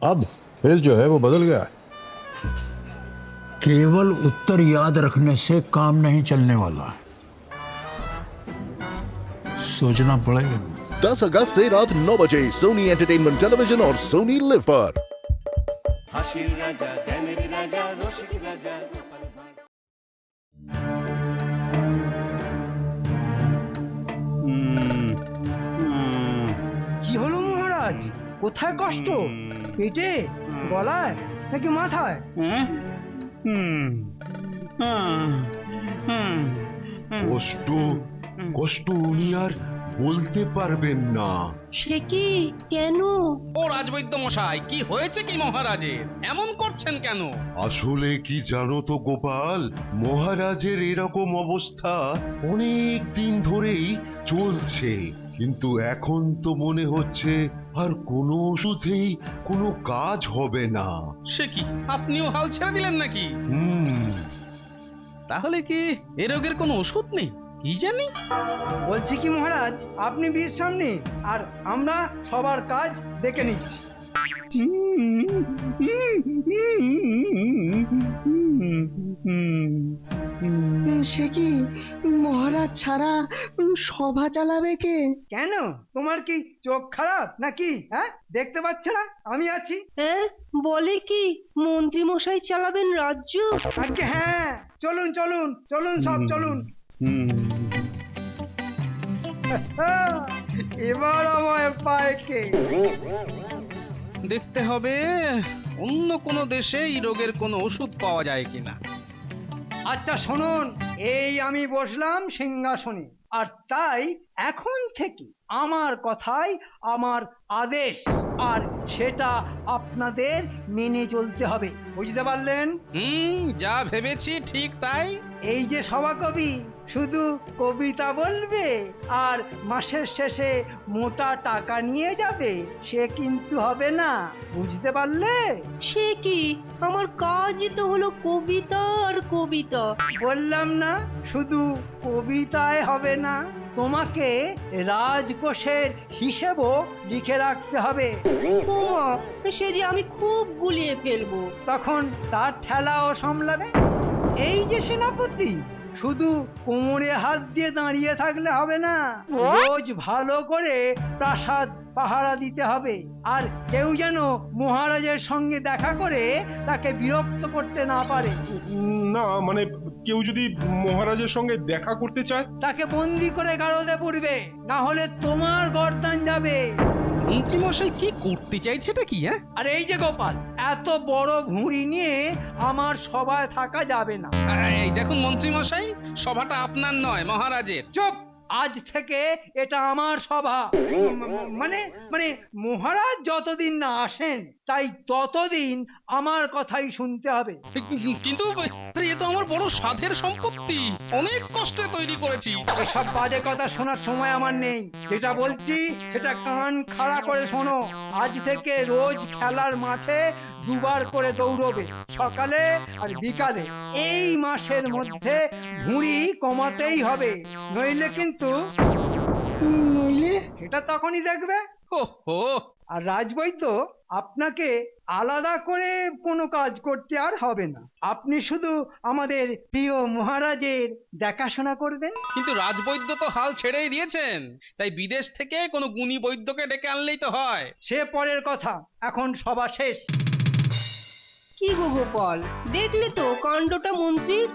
अब फिर जो है वो बदल गया। केवल उत्तर याद रखने से काम नहीं चलने वाला, सोचना पड़ेगा। 10 अगस्त से रात 9 बजे सोनी एंटरटेनमेंट टेलीविजन और सोनी लिव पर। হাসির রাজা জ্ঞানের রাজা রসিক রাজা গোপাল ভাঁড়। কি হলো মহারাজ? কোথায় কষ্ট? পেটে, গলায় নাকি মাথায়? কষ্ট কষ্ট উনি আর বলতে পারবেন না। সে কি? কেন? ও রাজবৈদ্য মশাই, কি হয়েছে কি মহারাজের? এমন করছেন কেন? আসলে কি জানো তো গোপাল, মহারাজের এরকম অবস্থা অনেক দিন ধরেই চলছে, কিন্তু এখন তো মনে হচ্ছে আর কোনো ওষুধেই কোনো কাজ হবে না। সে কি, আপনিও হাল ছেড়ে দিলেন নাকি? তাহলে কি এ রোগের কোনো ওষুধ নেই? কি জানি। বলছি কি মহারাজ, আপনি বিশ্রাম নিন আর আমরা সবার কাজ দেখে নিচ্ছি। সে কি, মহারাজ ছাড়া সভা চালাবে কে? কেন, তোমার কি চোখ খারাপ নাকি? হ্যাঁ, দেখতে পাচ্ছ না আমি আছি? হ্যাঁ, বলে কি মন্ত্রী মশাই চালাবেন রাজ্য? আজকে হ্যাঁ, চলুন চলুন চলুন, সব চলুন। এবার আমায় পায় কে? দেখতে হবে অন্য কোনো দেশে এই রোগের কোনো ওষুধ পাওয়া যায় কিনা। আচ্ছা শুনুন, এই আমি বসলাম সিংহাসনে, আর তাই এখন থেকে আমার কথাই আমার আদেশ, আর সেটা আপনাদের মেনে চলতে হবে, বুঝতে পারলেন? যা ভেবেছি ঠিক তাই। এই যে সভাকবি শুধু কবিতা বলবে আর মাসের শেষে মোটা টাকা নিয়ে যাবে, সে কিন্তু হবে না, বুঝতে পারলে? সে কি, আমার কাজই তো হলো কবিতা আর কবিতা। বললাম না, শুধু কবিতায় হবে না, তোমাকে রাজকোষের হিসেবও লিখে রাখতে হবে। ওমা, সে যে আমি খুব গুলিয়ে ফেলবো। তখন তার ঠেলাও সামলাবে। এই যে সেনাপতি, শুধু কোমরে হাত দিয়ে দাঁড়িয়ে থাকলে হবে না, রোজ ভালো করে প্রাসাদ পাহারা দিতে হবে, আর কেউ যেন মহারাজের সঙ্গে দেখা করে তাকে বিরক্ত করতে না পারে। না মানে কেউ যদি মহারাজের সঙ্গে দেখা করতে চায়, তাকে বন্দি করে গারদে পুরবে, না হলে তোমার গর্দান যাবে। মন্ত্রী মশাই কি করতে চাইছেটা কি? হ্যাঁ, আর এই যে গোপাল, এত বড় ভুঁড়ি নিয়ে আমার সভায় থাকা যাবে না। এই দেখুন মন্ত্রী মশাই, সভাটা আপনার নয়, মহারাজের। চুপ! আজ থেকে এটা আমার সভা। মানে মানে মহারাজ যতদিন না আসেন, তাই ততদিন আমার কথাই শুনতে হবে। কিন্তু এ তো আমার বড় সাধের সম্পত্তি, অনেক কষ্টে তৈরি করেছি। এসব বাজে কথা শোনার সময় আমার নেই। যেটা বলছি সেটা কান খাড়া করে শোনো। আজ থেকে রোজ খেলার মাঠে দুবার করে দৌড়বে, সকালে আর বিকালে। এই মাসের মধ্যে ভুঁড়ি কমাতেই হবে, নইলে কিন্তু সেটা তখনই দেখবে। ওহো, আর রাজবৈদ্য, আপনাকে আলাদা করে কোনো কাজ করতে আর হবে না। আপনি শুধু আমাদের প্রিয় মহারাজের দেখাশোনা করবেন। কিন্তু রাজবৈদ্য তো হাল ছেড়েই দিয়েছেন, তাই বিদেশ থেকে কোনো গুণী বৈদ্যকে ডেকে আনলেই তো হয়। সে পরের কথা, এখন সভা শেষ। কি গো গোপাল, দেখলে তো কাণ্ডটা মন্ত্রীর?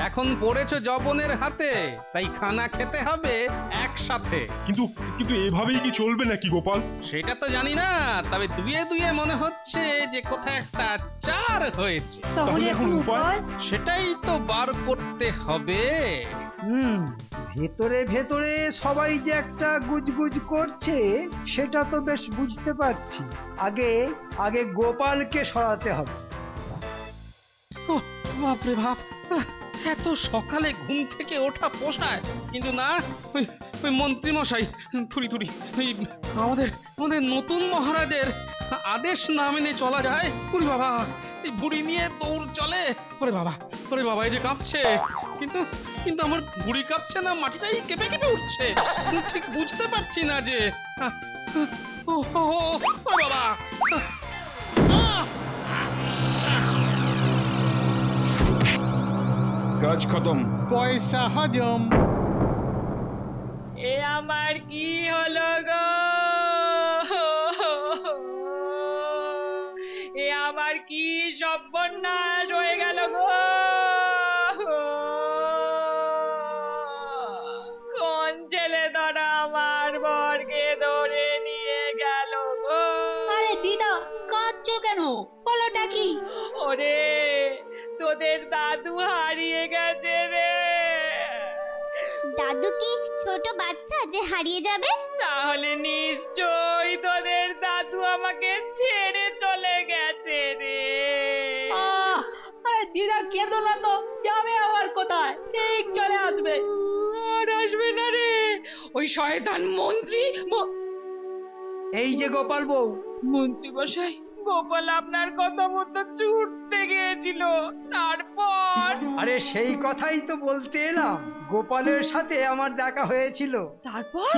এখন পড়েছো জবনের হাতে, তাই খানা খেতে হবে একসাথে। কিন্তু কিন্তু এভাবেই কি চলবে নাকি গোপাল? সেটা তো জানি না, তবে দুয়ে দুয়ে মনে হচ্ছে যে কোথায় একটা চার হয়েছে। তাহলে এখন উপায়? সেটাই তো বার করতে হবে। ভেতরে ভেতরে সবাই যে একটা গুজগুজ করছে, সেটা তো বেশ বুঝতে পারছি। আগে আগে গোপালকে সরাতে হবে। বাপরে বাপ, এত সকালে ঘুম থেকে ওঠা পোষায়, কিন্তু না, ওই মন্ত্রী মশাই থুরি থুরি, আমাদের আমাদের নতুন মহারাজের আদেশ না মেনে চলা যায়? ওরে বাবা, এই বুড়ি নিয়ে দৌড় চলে। ওরে বাবা, ওরে বাবা, এই যে কাঁপছে, কিন্তু কিন্তু আমার বুড়ি কাঁপছে না, মাটিটাই কেঁপে কেঁপে উঠছে, ঠিক বুঝতে পারছি না যে। ওরে বাবা, কাজ খতম। পয়সা হজম। এ আমার কি হলো গো, এ আমার কি সর্বনাশ হয়ে গেল গো, কোন ছেলে ধরা আমার বরকে ধরে নিয়ে গেল গো। আরে দিদা, কাঁদছো কেন? বলোটা কি? ওরে, তোদের দাদু হারিয়ে গেছে রে। দাদু কি ছোট বাচ্চা যে হারিয়ে যাবে? তাহলে নিশ্চয়ই তোদের দাদু আমাকে ছেড়ে চলে গেছে রে। আরে দিদা, কেঁদো না তো, যাবে আবার কোথায়? ঠিক চলে আসবে। আর আসবে না রে, ওই শয়তান মন্ত্রী এই যে গোপাল বউ, মন্ত্রী মশাই, গোপাল আপনার কথা মতো ছুটতে গিয়েছিল, তারপর? আরে সেই কথাই তো বলতে এলাম। গোপালের সাথে আমার দেখা হয়েছিল। তারপর?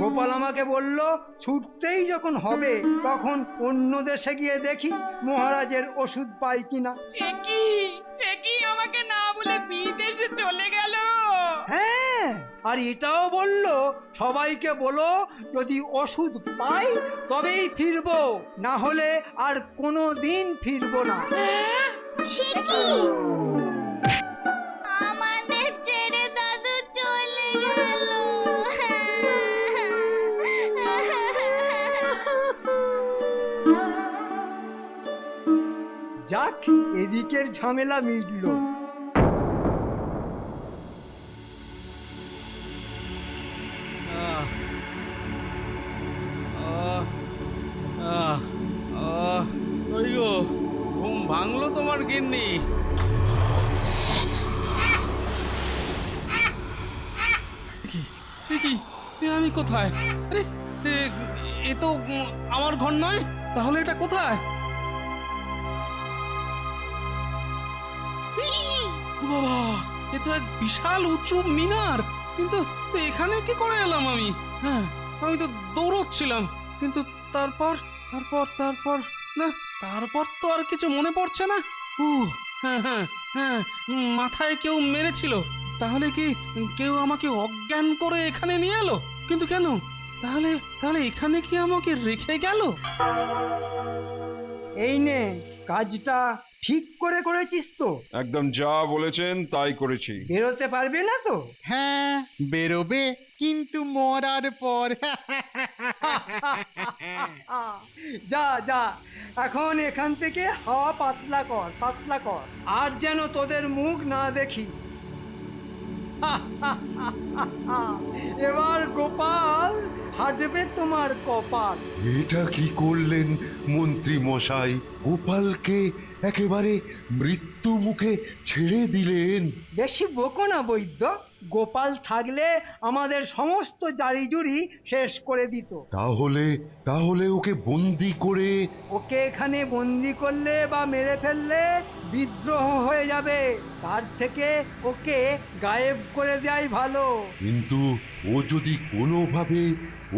গোপাল আমাকে বলল, ছুটতেই যখন হবে তখন অন্য দেশে গিয়ে দেখি মহারাজের ওষুধ পাই কিনা। সে কি আমাকে না বলে বিদেশে চলে গেল? হ্যাঁ, আর এটাও বলল, সবাইকে বলো যদি ওষুধ পাই তবেই ফিরবো, না হলে আর কোনো দিন ফিরবো না। সে কি? আমাদের ছেড়ে দাদু চলে গেল। যাক, এদিকের ঝামেলা মিটলো। ওই গো, ঘুম ভাঙলো তোমার গিন্নি? আমি কোথায়? আরে এ তো আমার ঘর নয়, তাহলে এটা কোথায়? বাবা, এ তো এক বিশাল উঁচু মিনার, কিন্তু এখানে কি করে এলাম আমি? হ্যাঁ, আমি তো দৌড়চ্ছিলাম, কিন্তু তারপর তারপর তারপর না, তারপর তো আর কিছু মনে পড়ছে না। হ্যাঁ হ্যাঁ হ্যাঁ, মাথায় কেউ মেরেছিল। তাহলে কি কেউ আমাকে অজ্ঞান করে এখানে নিয়ে এলো? কিন্তু কেন? তাহলে তাহলে এখানে কি আমাকে রেখে গেল? এই নে, কাজটা ঠিক করে করেছিস তো? একদম যা বলেছেন তাই করেছি। বেরোতে পারবে না তো? হ্যাঁ, বেরোবে, কিন্তু মরার পর। যা যা, এখন এখান থেকে হাওয়া পাতলা কর, পাতলা কর, আর যেন তোদের মুখ না দেখি। এবার গোপাল হাজবে তোমার কপাল। এটা কি করলেন মন্ত্রী মশাই? গোপালকে একেবারে মৃত্যু মুখে ছেড়ে দিলেন। বেশি বকো না বৈদ্য, গোপাল থাকলে আমাদের সমস্ত জারিজুরি শেষ করে দিত। তাহলে তাহলে ওকে বন্দি করে? ওকে এখানে বন্দি করলে বা মেরে ফেললে বিদ্রোহ হয়ে যাবে, তার থেকে ওকে গায়েব করে দেওয়াই ভালো। কিন্তু ও যদি কোনোভাবে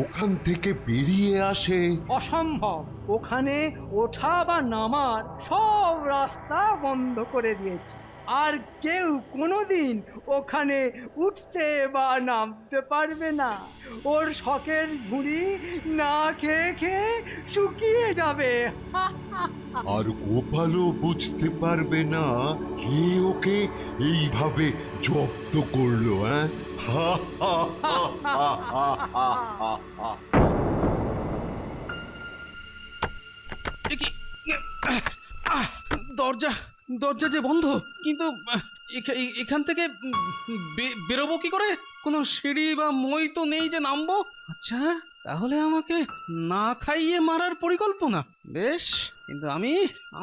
ওখান থেকে বেরিয়ে আসে? অসম্ভব, ওখানে ওঠা বা নামার সব রাস্তা বন্ধ করে দিয়েছি, আর কেউ কোনোদিন ওখানে উঠতে বা নামতে পারবে না। ওর শখের ঝুড়ি না খেয়ে খেয়ে শুকিয়ে যাবে। আর গোপালও বুঝতে পারবে না কে ওকে এইভাবে জব্দ করলো। হ্যাঁ, দরজা দরজা যে বন্ধ, কিন্তু এখান থেকে বেরোবো কি করে? কোনো সিঁড়ি বা মই তো নেই যে নামবো। আচ্ছা, তাহলে আমাকে না খাইয়ে মারার পরিকল্পনা? বেশ, কিন্তু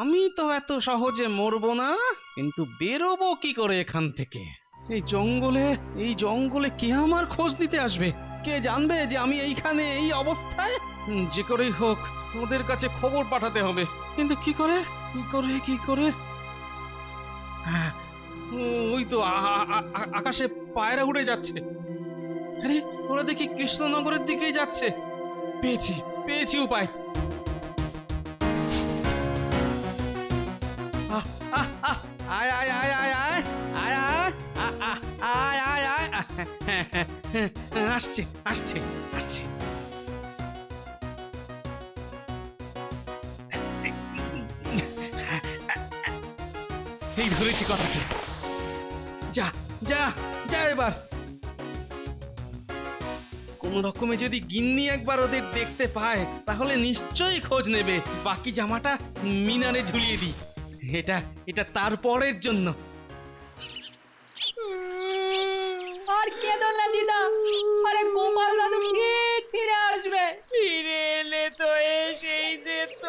আমি তো এত সহজে মরবো না। কিন্তু বেরোবো কি করে এখান থেকে? এই জঙ্গলে কে আমার খোঁজ নিতে আসবে? কে জানবে যে আমি এইখানে এই অবস্থায়? যে করেই হোক ওদের কাছে খবর পাঠাতে হবে। কিন্তু কি করে? হ্যাঁ, ওই তো আকাশে পায়রা উড়ে যাচ্ছে। আরে, ওরা দেখি কৃষ্ণনগরের দিকেই যাচ্ছে। পেয়েছি উপায়। আয় আয় আয় আয় আয় আয় আয় আসছে আসছে আসছে। এই ধরেছি কথাটা। যা যা যা এবার। কোন রকমে যদি গিন্নি একবার ওদের দেখতে পায় তাহলে নিশ্চয়ই খোঁজ নেবে। বাকি জামাটা মিনারে ঝুলিয়ে দিই। এটা এটা তারপরের জন্য। আর কেঁদো না দিদা, আরে গোপাল দাদু ঠিক ফিরে আসবে। ফিরে এলে তো এসেই যেত।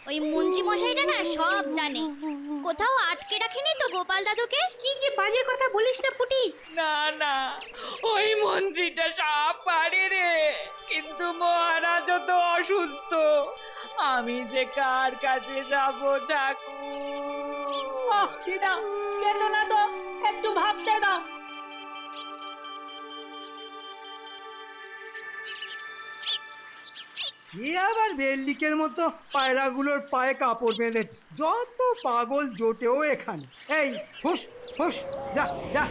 ওই মন্ত্রী মশাইটা না সব জানে। কোথাও আটকে রাখেনি তো গোপাল দাদুকে? কি যে বাজে কথা বলিস না পুটি। না না, ওই মন্ত্রীটা সব পারে রে, কিন্তু মহারাজও তো অসুস্থ। আমি যে কার কাছে যাব ঠাকুর? আহ দিদা, কেঁদো না তো, একটু ভাবতে দাও। কে আবার বেল্লিকের মতো পায়রাগুলোর পায়ে কাপড় বেঁধেছে? যত পাগল জোটেও এখানে। এই হুস হুস, যা যা।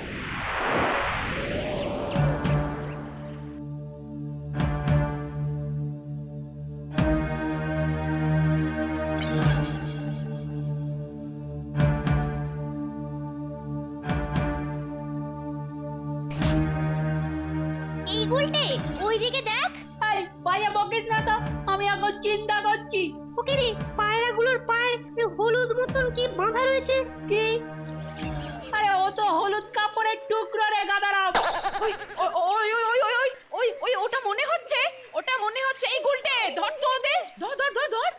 এই গুলটে ওইদিকে দেখ। এই বাজে বকিস না তো, আমি এখন চিন্তা করছি। ওকে রে, পায়রাগুলোর পায়ে হলুদ মতন কি বাঁধা রয়েছে? কি? আরে ও তো হলুদ কাপড়ের টুকরো রে গাদারাম। ওই ওই ওই ওই ওই ওই ওই ওই ওটা মনে হচ্ছে, ওটা মনে হচ্ছে এই গুলটে। ধর তো ওদের, ধর ধর ধর ধর।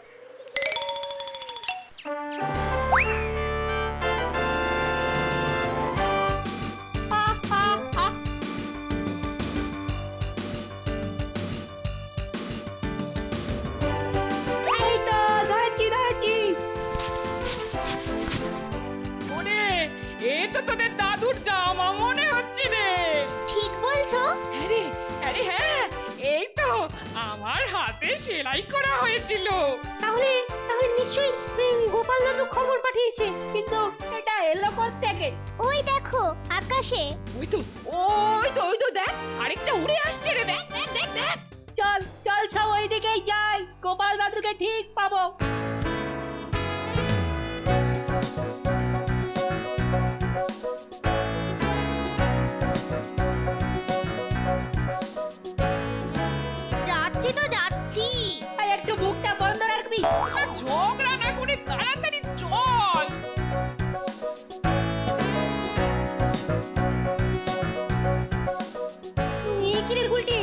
আহ, আহ, আহ। এই তো ধরেছি ধরেছি। ওরে, এ তো তোদের দাদুর জামা মনে হচ্ছে রে। ঠিক বলছো। আরে আরে হ্যাঁ, এই তো আমার হাতে সেলাই করা হয়েছিল। তাহলে তাহলে নিশ্চয়ই গোপাল দাদু খবর পাঠিয়েছে। কিন্তু এটা এলো কোত্থেকে? ওই দেখো আকাশে। ওই তো দেখ, আরেকটা উড়ে আসছে রে। দেখ দেখ দেখ দেখ। চল চল সব ওইদিকেই যাই, গোপাল দাদুকে ঠিক পাবো। যাচ্ছি তো যাচ্ছি। এই একটু মুখটা বন্ধ রাখবি। ঝগড়া না করে তাড়াতাড়ি চল। কি রে গুলটে,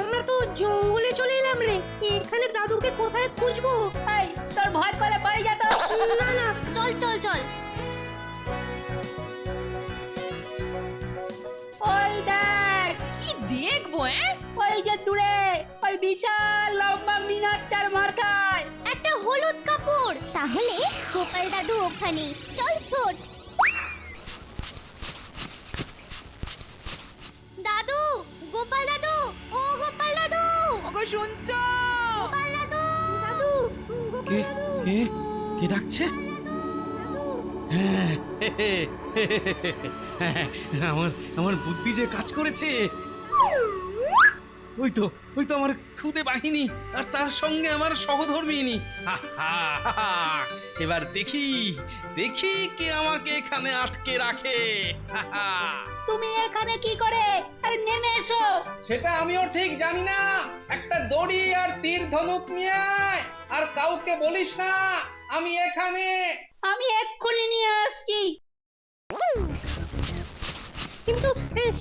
আমরা তো জঙ্গলে চলে এলাম রে। এখানে দাদুকে কোথায় খুঁজবো? এই তোর ভয় করে বাড়ি যা তো। না না, চল চল চল। ওই দেখ। কি দেখবো? ওই যে দূরে ওই বিশাল লম্বা মিনারটার মাথায় একটা হলুদ কাপড়। তাহলে গোপাল দাদু ওখানে। চল ছোট। দাদু, গোপাল দাদু, ও গোপাল দাদু। ওগো শুনছো? গোপাল দাদু, দাদু, কে কে কে ডাকছে? হ্যাঁ, আমার আমার বুদ্ধি যে কাজ করেছে। ওই তো আমার খুদে বাহিনী, আর তার সঙ্গে আমার সহধর্মিনী। এবার দেখি দেখি কে আমাকে এখানে আটকে রাখে। তুমি এখানে কি করে? আরে নেমে এসো। সেটা আমিও ঠিক জানি না। একটা দড়ি আর তীর ধনুক নিয়ে আয়, আর কাউকে বলিস না আমি এখানে। আমি এক্ষুনি নিয়ে আসছি। কিন্তু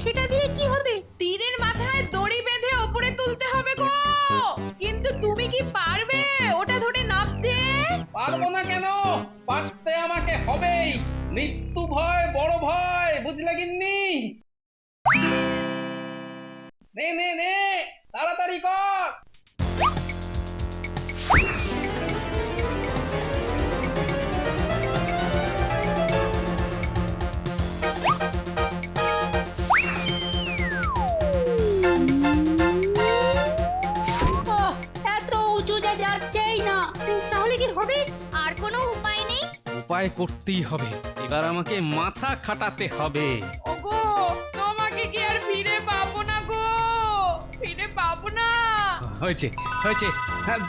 সেটা দিয়ে কি হবে? তীরের মাথায় দড়ি বেঁধে ওপরে তুলতে হবে গো। কিন্তু তুমি কি পারবে ওটা ধরে নামতে? পারবো না কেন? পারতে আমাকে হবেই। মৃত্যু ভয় বড় ভয়, বুঝলে গিন্নি? নে নে নে, তাড়াতাড়ি কর। এত উঁচু যে যাচ্ছেই না। তাহলে কি হবে? আর কোনো উপায় নেই? উপায় করতেই হবে। এবার আমাকে মাথা খাটাতে হবে। ওগো, তোমাকে হয়েছে হয়েছে। হ্যাঁ,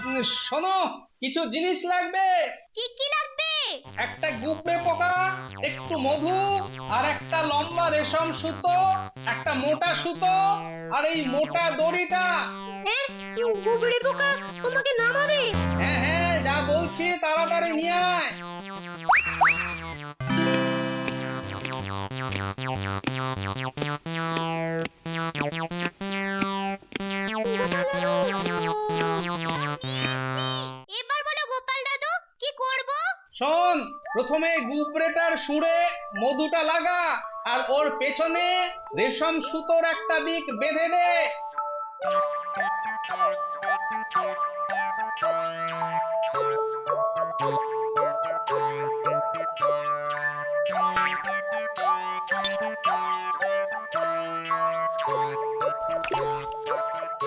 শোনো, কিছু জিনিস লাগবে। কি কি লাগবে? একটা গুপড়ে পোকা, একটু মধু, আর একটা লম্বা রেশম সুতো, একটা মোটা সুতো, আর এই মোটা দড়িটা। গুবড়ে পোকা তোমাকে নামাবে? হ্যাঁ হ্যাঁ, যা বলছি তাড়াতাড়ি নিয়ে আয়। এবার বলো গোপাল দাদু, কি করব? শোন, প্রথমে গুবরেটার সুরে মধুটা লাগা, আর ওর পেছনে রেশম সুতোর একটা দিক বেঁধে দে।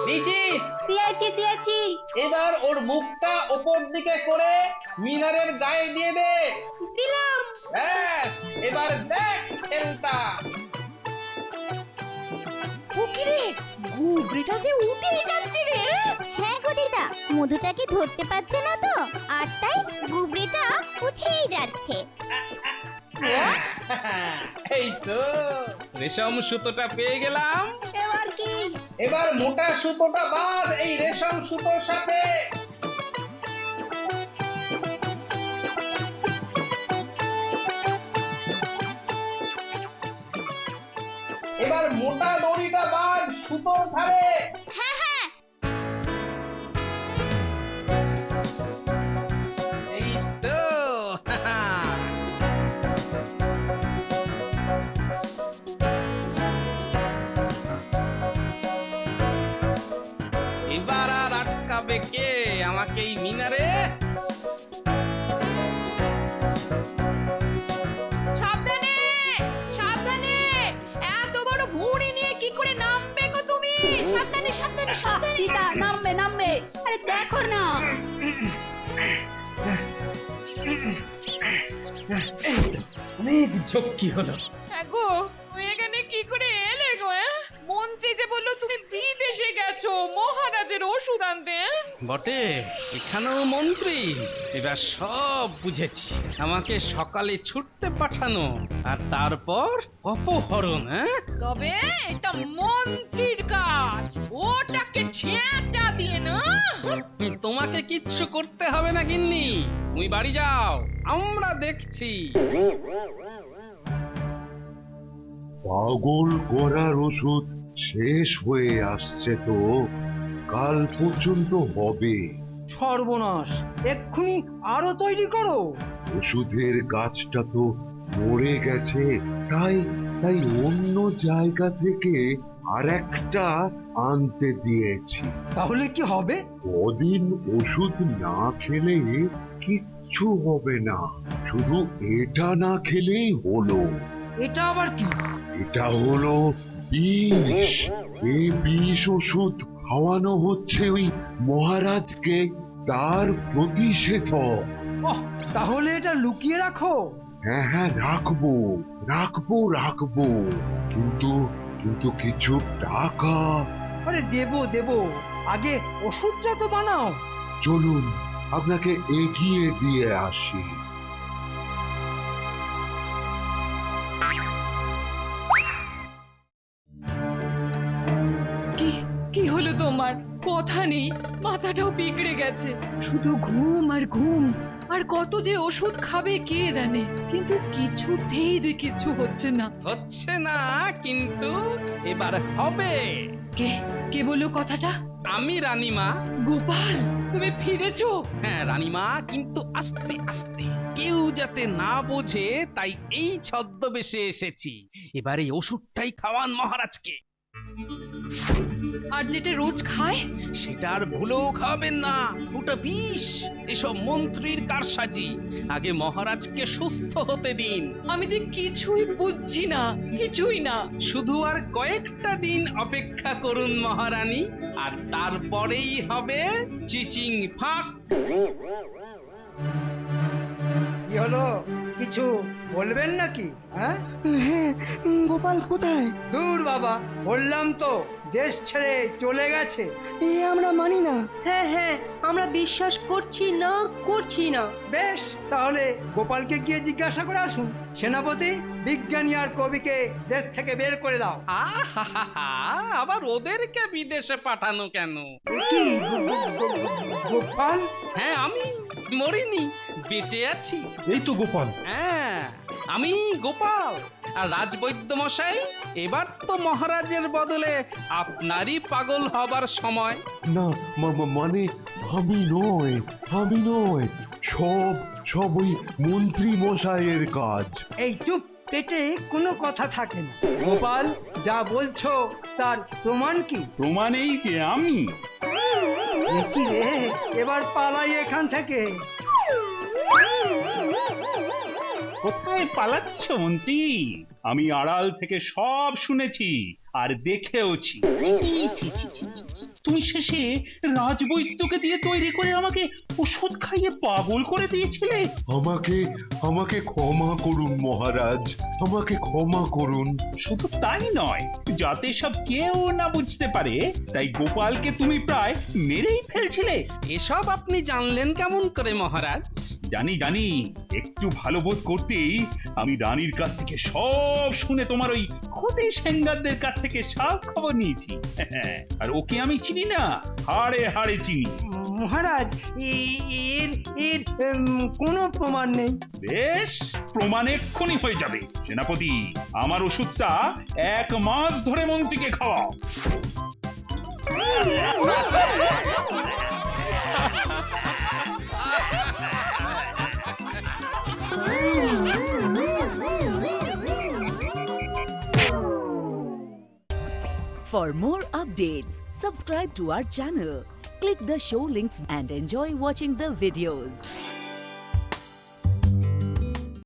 দিয়েছিস? দিয়েছি। এবার ওর মুখটা ওপর দিকে করে মিনারের গায়ে দিয়ে দে। দিলাম। ব্যাস, এবার দেখ খেলটা। ওকিরে, গুবড়িটা যে উঠেই যাচ্ছে রে। হ্যাঁ গো দিদা, মধুটাকে ধরতে পারছে না তো, আর তাই গুবড়িটা উঠেই যাচ্ছে। এই তো রেশম সুতোটা পেয়ে গেলাম। এবার কি? এবার মোটা সুতোটা বাঁধ এই রেশম সুতোর সাথে। এবার মোটা দড়িটা বাঁধ সুতোর ধারে। হ্যাঁ হ্যাঁ। এই তো এবার আর আটকাবে কে আমাকে এই মিনারে? সাবধানে সাবধানে, এত বড় ভুঁড়ি নিয়ে কি করে নামবে গো তুমি? সাবধানে সাবধানে সাবধানে। দিদা নামবে। আরে দেখো না। অনেক ঝক্কি হলো। গো তুমি এখানে কি করে এলে গো? মন্ত্রী যে বললো তুমি বিদেশে গেছো মহারাজের ওষুধ আনতে। বটে, এখানেও মন্ত্রী। এবার সব বুঝেছি। আমাকে সকালে ছুটতে পাঠানো, আর তারপর অপহরণ। তবে এটা মন্ত্রীর কাজ, ওটাকে ছেঁটা দিয়ে না। তোমাকে কিচ্ছু করতে হবে না গিন্নি, তুমি বাড়ি যাও, আমরা দেখছি। পাগল করার ওষুধ শেষ হয়ে আসছে তো, কাল পর্যন্ত হবে। সর্বনাশ, এক্ষুনি আরো তৈরি করো। ওষুধের গাছটা তো মরে গেছে, তাই তাই অন্য জায়গা থেকে আরেকটা আনতে দিয়েছি। তাহলে কি হবে? কদিন ওষুধ না খেলে কিচ্ছু হবে না, শুধু এটা না খেলেই হলো। এটা আবার কি? এটা হলো বিষ। এই বিষ ওষুধ খাওয়ানো হচ্ছে ওই মহারাজকে, তার প্রতিষেধক। ওহ, তাহলে এটা লুকিয়ে রাখো। হ্যাঁ হ্যাঁ, রাখবো, কিন্তু কিন্তু কিছু টাকা। আরে দেবো, আগে ওষুধটা তো বানাও। চলুন আপনাকে এগিয়ে দিয়ে আসি। কি হলো তোমার? কথা নেই, মাথাটাও বিগড়ে গেছে, শুধু ঘুম আর ঘুম। আর কত যে ওষুধ খাবে কে জানে, কিন্তু কিছুতেই যে কিছু হচ্ছে না। হচ্ছে না, কিন্তু এবার হবে। কে বললো কথাটা? আমি রানীমা। গোপাল, তুমি ফিরেছো? হ্যাঁ রানীমা, কিন্তু আস্তে আস্তে, কেউ যাতে না বোঝে, তাই এই ছদ্মবেশে এসেছি। এবার এই ওষুধটাই খাওয়ান মহারাজকে। আর যেটা রোজ খায় সেটা আর ভুলেও খাওয়াবেন না, ওটা বিষ। এসব মন্ত্রীর কারসাজি, আগে মহারাজকে সুস্থ হতে দিন। আমি যে কিছুই বুঝছি না, কিছুই না। শুধু আর কয়েকটা দিন অপেক্ষা করুন মহারানী, আর তারপরেই হবে চিচিং ফাঁক। কি হলো, কিছু বলবেন নাকি? হ্যাঁ, গোপাল কোথায়? দূর বাবা, বললাম তো দেশ ছেড়ে চলে গেছে। আমরা মানি না। হ্যাঁ হ্যাঁ, আমরা বিশ্বাস করছি না। বেশ, তাহলে গোপালকে গিয়ে জিজ্ঞাসা করে আসুন। সেনাপতি, বিজ্ঞানী আর কবিকে দেশ থেকে বের করে দাও। আহা, আবার ওদেরকে বিদেশে পাঠানো কেন? এ কি গোপাল? হ্যাঁ, আমি মরিনি, বেঁচে আছি। এই তো গোপাল। হ্যাঁ, আমি গোপাল। আর রাজবৈদ্য মশাই, এবার তো মহারাজের বদলে আপনারই পাগল হবার সময়। না মানে আমি নয়, সব ওই মন্ত্রী মশাইয়ের কাজ। এই চুপ, পেটে কোনো কথা থাকে না। গোপাল, যা বলছো তার প্রমাণ কি? প্রমাণেই যে আমি। দেখছি রে, এবার পালাই এখান থেকে। কোথায় পালাচ্ছ মন্ত্রী? আমি আড়াল থেকে সব শুনেছি আর দেখেওছি। তুমি শেষে রাজবৈদ্যকে দিয়ে তৈরি করে আমাকে ওষুধ খাইয়ে পাগল করে দিয়েছিলে। আমাকে ক্ষমা করুন মহারাজ, আমাকে ক্ষমা করুন। শুধু তাই নয়, যাতে সব কেউ না বুঝতে পারে তাই গোপালকে তুমি প্রায় মেরেই ফেলছিলে। এসব আপনি জানলেন কেমন করে মহারাজ? জানি, একটু ভালো বোধ করতেই আমি রানীর কাছ থেকে সব শুনে তোমার ওই খুদে সেঙ্গারদের কাছ থেকে সব খবর নিয়েছি। আর ওকে আমি চিনি না, হাড়ে চিনি। মহারাজ, এর কোনো প্রমাণ নেই। বেশ, প্রমাণ এক্ষুনি হয়ে যাবে। সেনাপতি, আমার ওষুধটা 1 মাস ধরে মন্ত্রীকে খাওয়াও। For more updates, subscribe to our channel, click the show links and enjoy watching the videos.